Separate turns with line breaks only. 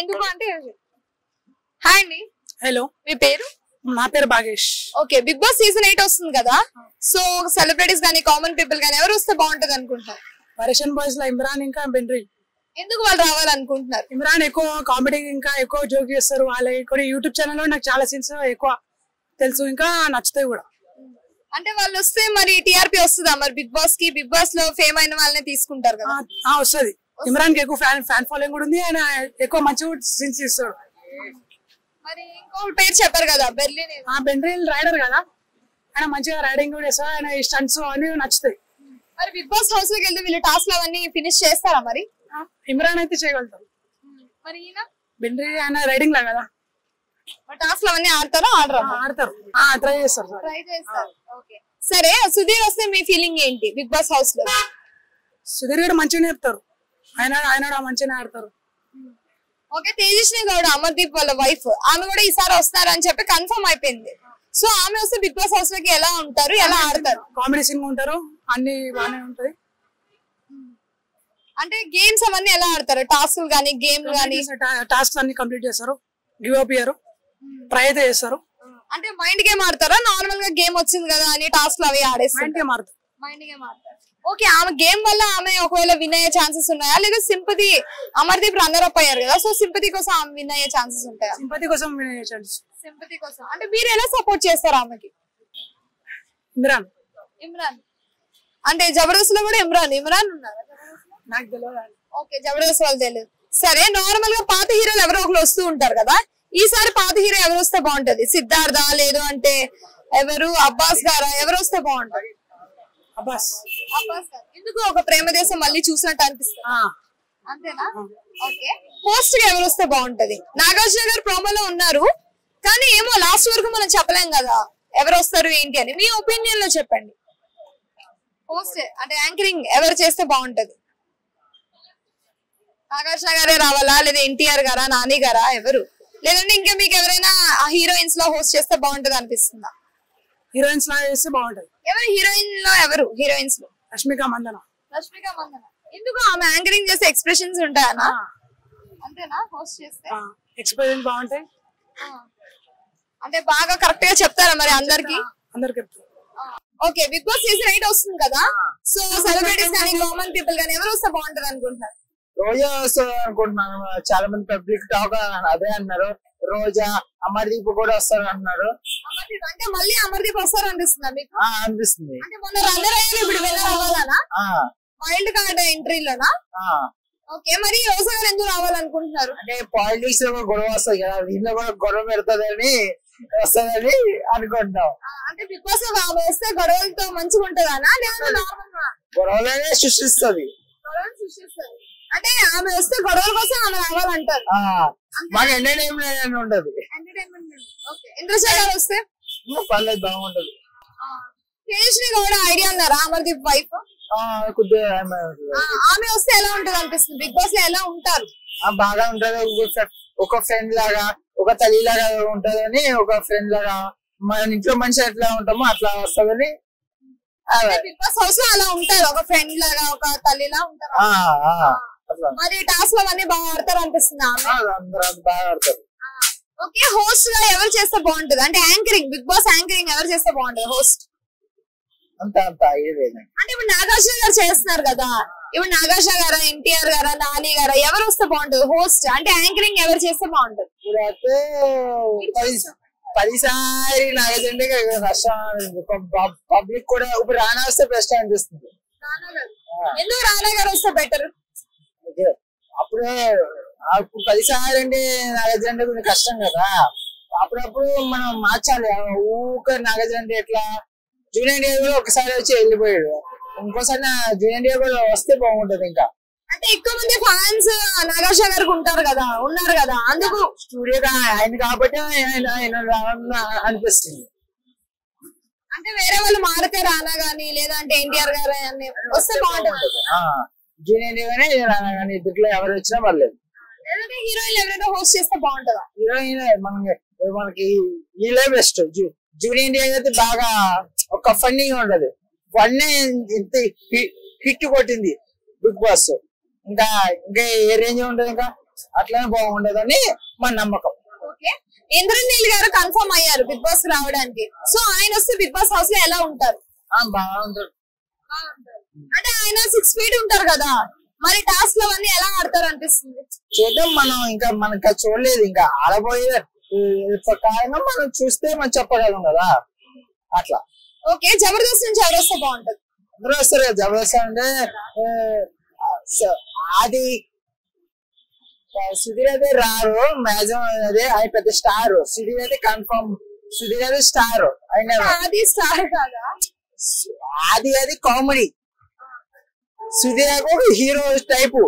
ఎందుకు అంటే హాయ్ అండి.
హలో,
మీ పేరు?
నా పేరు Bhagesh.
Okay, big boss season 8 వస్తుంది కదా, సో సెలబ్రిటీస్ గానీ కామన్ పీపుల్ గానీ ఎవరు వస్తే బాగుంటది అనుకుంటున్నారు?
పరేషన్ బాయ్స్ లో ఇమ్రాన్ ఇంకా బెన్రీ.
ఎందుకు వాళ్ళు రావాలనుకుంటున్నారు?
ఇమ్రాన్ ఎక్కువ కామెడీ ఇంకా ఎక్కువ జోక్ చేస్తారు. వాళ్ళ కొన్ని యూట్యూబ్ ఛానల్ లో నాకు చాలా సీన్స్ ఎక్కువ తెలుసు, ఇంకా నచ్చుతాయి కూడా.
అంటే వాళ్ళు వస్తే మరి టీఆర్పీ వస్తుందా? మరి బిగ్ బాస్ కి, బిగ్ బాస్ లో ఫేమ్ అయిన వాళ్ళని తీసుకుంటారు కదా.
వస్తుంది. ఇమ్రాన్ కి ఎక్కువ ఫ్యాన్ ఫాలోయింగ్ కూడా ఉంది. ఆయన ఎక్కువ మంచి సీన్స్ ఇస్తాడు.
మరి ఇంకో పేరు చెప్పారు కదా, బెర్లిన్.
బెన్రీ రైడర్ కదా, ఆయన మంచిగా రైడింగ్ కూడా చేస్తారు. ఆయన స్టంట్స్ అన్ని నచ్చుతాయి.
మరి బిగ్ బాస్ హౌస్ లోకి వెళ్తే వీళ్ళు టాస్క్ అవన్నీ ఫినిష్ చేస్తారా? మరి
ఇమ్రాన్ అయితే చేయగలుగుతారు.
మరి ఈయన
బెన్రీ ఆయన రైడింగ్ లా కదా,
టాస్క్ అవన్నీ ఆడతారా?
ఆడతారు, ట్రై చేస్తారు.
ట్రై చేస్తారు. ఓకే, సరే. సుధీర్ వస్తే మీ ఫీలింగ్ ఏంటి బిగ్ బాస్ హౌస్ లో?
సుధీర్ కూడా మంచిగా నేర్పుతారు. ఆయన మంచిగా ఆడతారు.
ఓకే, తేజస్వి గౌడ అమర్దీప్ వాళ్ళ వైఫ్, ఆమె కూడా ఈసారి వస్తారని చెప్పి కన్ఫర్మ్ అయిపోయింది. సో ఆమె వస్తే బిగ్ బాస్ హౌస్ లోకి ఎలా ఉంటారు, ఎలా ఆడతారు?
కామెడీ సీన్ ఉంటారు, అన్ని బాగానే ఉంటాయి.
అంటే గేమ్స్ అవన్నీ ఎలా ఆడతారు? టాస్క్ గానీ గేమ్ గానీ?
టాస్క్ అన్ని కంప్లీట్ చేస్తారు, గివ్ అప్ ఇయ్యరు, ట్రై అయితే చేస్తారు.
అంటే మైండ్ గేమ్ ఆడతారా? నార్మల్ గా గేమ్ వచ్చింది కదా అని టాస్క్ అవి ఆడేస్తారు?
మైండ్ గేమ్ ఆడతారు.
మైండ్ గేమ్ ఆడతారు. ఓకే, ఆమె గేమ్ వల్ల ఆమె ఒకవేళ విన్ అయ్యే ఛాన్సెస్ ఉన్నాయా, లేదా సింపతి? అమర్దీప్ రన్నర్ అప్ అయ్యారు కదా, సో సింపతి కోసం ఆమె విన్ అయ్యే ఛాన్సెస్ ఉంటాయా?
సింపతి కోసం విన్ అయ్యే ఛాన్సెస్.
సింపతి కోసం అంటే మీరు ఎలా సపోర్ట్ చేస్తారు ఆమెకి? ఇమ్రాన్ అంటే జబర్దస్త్ లో కూడా ఇమ్రాన్ ఉన్నారు.
నాకు తెలియదు.
ఓకే, జబర్దస్త్ వాళ్ళు తెలియదు. సరే, నార్మల్ గా పాత హీరోలు ఎవరో ఒకరు వస్తూ ఉంటారు కదా, ఈసారి పాత హీరో ఎవరు వస్తే బాగుంటది? సిద్ధార్థ, లేదు అంటే ఎవరు, అబ్బాస్ గారా, ఎవరు వస్తే బాగుంటది?
అబ్బాస్
గారు. ఎందుకు? ఒక ప్రేమ దేశం మళ్ళీ చూసినట్టు అనిపిస్తుంది, అంతేనా? ఓకే, హోస్ట్ గా ఎవరు వస్తే బాగుంటది? నాగార్జున గారు ప్రోమోలో ఉన్నారు, కానీ ఏమో లాస్ట్ వరకు మనం చెప్పలేం కదా ఎవరు వస్తారు ఏంటి అని. మీ ఒపీనియన్ లో చెప్పండి. హోస్ట్ అంటే యాంకరింగ్ ఎవరు చేస్తే బాగుంటది? నాగార్జున గారే రావాలా, లేదా ఎన్టీఆర్ గారా, నాని గారా, ఎవరు? లేదంటే ఇంకా మీకు ఎవరైనా హీరోయిన్స్ లో హోస్ట్ చేస్తే బాగుంటది అనిపిస్తుందా?
హీరోయిన్స్ లా చేస్తే బాగుంటది.
ఎవరు హీరోయిన్ లో? ఎవరు హీరోయిన్స్ లో?
రష్మిక మందన.
ఎందుకు? ఆమె యాంకరింగ్ చేస్తే ఎక్స్ప్రెషన్స్ ఉంటాయనా? అంతేనా? హోస్ట్ చేస్తే
ఎక్స్పీరియన్స్ బాగుంటాయి.
అంటే బాగా కరెక్ట్ గా చెప్తారా మరి అందరికి? ఓకే, బిగ్ బాస్ సీజన్ 8 వస్తుంది కదా, సో సెలబ్రిటీస్ కానీ కామన్ పీపుల్ కానీ ఎవరు వస్తే బాగుంటది అనుకుంటున్నారు?
రోజా వస్తారు అనుకుంటున్నాను. చాలా మంది పబ్లిక్ టాక్ అదే అన్నారు. రోజా, అమర్దీప్ కూడా వస్తారు అంటున్నారు.
అంటే మళ్ళీ అమర్దీప్ వస్తారు అనిపిస్తుందా మీకు?
అనిపిస్తుంది.
అంటే మొన్న రన్నర్ అయ్యారు, ఇప్పుడు విన్నర్ అవ్వాలనా? వైల్డ్ కార్డ్ ఎంట్రీలోనా? ఓకే, మరి రోజా గారు ఎందుకు రావాలనుకుంటున్నారు?
అంటే పాలిటిక్స్ లో గొడవ వస్తుంది కదా, దీంట్లో కూడా గొడవ పెడతాదని వస్తుందని అనుకుంటున్నాం.
అంటే బిగ్ బాస్ ఆమె వస్తే గొడవలతో మంచిగా ఉంటదనా, లేదా నార్మల్ గా
గొడవలనే సృష్టిస్తుంది?
అంటే ఆమె వస్తే గొడవల కోసం ఆమె రావాలంటారు.
మాకు ఎంటర్టైన్మెంట్ ఉండదు.
ఇంద్రశేఖర్ వస్తే
పర్లేదు, బాగుంటది.
తేజస్వి గౌడ ఐడియా ఉన్నారా? అమర్దీప్ వైఫ్. ఆమె వస్తే ఎలా ఉంటది అనిపిస్తుంది? బిగ్ బాస్ లో ఎలా ఉంటారు?
బాగా ఉంటది. ఒక ఫ్రెండ్ లాగా, ఒక తల్లి లాగా ఉంటదని, ఒక ఫ్రెండ్ లాగా మన ఇంట్లో మనిషి ఎట్లా ఉంటామో అట్లా వస్తుందని.
బిగ్ బాస్ హౌస్ లో అలా ఉంటారు, ఒక ఫ్రెండ్ లాగా, ఒక తల్లిలా ఉంటారు. మరి టాస్క్ అవన్నీ బాగా ఆడతారు అనిపిస్తుంది ఆమె?
అందరూ బాగా ఆడతారు.
ఓకే, హోస్ట్ గా ఎవరు చేస్తే బాగుంటది? అంటే యాంకరింగ్, బిగ్ బాస్ యాంకరింగ్ ఎవరు చేస్తే బాగుంటది హోస్ట్?
అంటే
ఇప్పుడు నాగార్జున గారు చేస్తున్నారు కదా, ఇప్పుడు నాగార్జున గారా, ఎన్టీఆర్ గారా, నాని గారా, ఎవరు వస్తే బాగుంటది హోస్ట్? అంటే యాంకరింగ్ ఎవరు చేస్తే బాగుంటది?
ఇప్పుడైతే 10 నాగేంద్ర పబ్లిక్ కూడా ఇప్పుడు రానా వస్తే బెస్ట్ అనిపిస్తుంది.
ఎందుకు రానా గారు వస్తే బెటర్?
అప్పుడే 10 అంటే నాగార్జున కొంచెం కష్టం కదా, అప్పుడప్పుడు మనం మార్చాలి. ఊక నాగార్జున అంటే ఎట్లా? జూనియర్ ఎన్టీఆర్ కూడా ఒకసారి వచ్చి వెళ్ళిపోయాడు, ఇంకోసారి జూనియర్ ఎన్టీఆర్ కూడా వస్తే బాగుంటది. ఇంకా
అంటే ఎక్కువ మంది ఫ్యాన్స్ నాగార్జున గారికి ఉన్నారు కదా, అందుకు
స్టూడియో ఆయన కాబట్టి అనిపిస్తుంది.
అంటే వేరే వాళ్ళు మారితే రానా గానీ, లేదంటే ఎన్టీఆర్ గారు వస్తే బాగుంటది.
జూనియర్ ఎన్టీఆర్ రానా గానీ ఇద్దరు ఎవరు వచ్చినా పర్లేదు.
హీరోయిన్ ఎవరైనా హోస్ట్ చేస్తే బాగుంటదా?
హీరోయిన్ మనకి వీళ్ళే బెస్ట్. జూనియర్ ఎన్టీఆర్ అయితే బాగా ఒక ఫన్నీగా ఉంటది. వన్ హిట్ కొట్టింది బిగ్ బాస్. ఇంకా ఏ రేంజ్ ఉంటది? ఇంకా అట్లనే బాగుండదని మన నమ్మకం.
ఓకే, ఇంద్రనీల్ గారు కన్ఫర్మ్ అయ్యారు బిగ్ బాస్ రావడానికి. సో ఆయన వస్తే బిగ్ బాస్ హౌస్ లో ఎలా ఉంటారు?
బాగుంటారు.
అంటే ఆయన 6 feet ఉంటారు కదా, మరి టాస్క్ లో అన్ని ఎలా ఆడతారు అనిపిస్తుంది?
చూద్దాం, మనం ఇంకా మనకి చూడలేదు, ఇంకా ఆడబోయే కారణం మనం చూస్తే మనం చెప్పగలం కదా అట్లా.
ఓకే, జబర్దస్త్ నుంచి ఎవరు వస్తే బాగుంటది?
అందరూ వస్తారు కదా. జబర్దస్త్ అంటే అది సుధీర్ అయితే రారు మ్యాక్సిమం, అదే ఆయన పెద్ద స్టార్. సుధీర్ అయితే కన్ఫర్మ్, సుధీర్ అయితే స్టార్.
అది స్టార్ కాదా?
అది కామెడీ. సుధీర్ ఒక హీరో టైపు.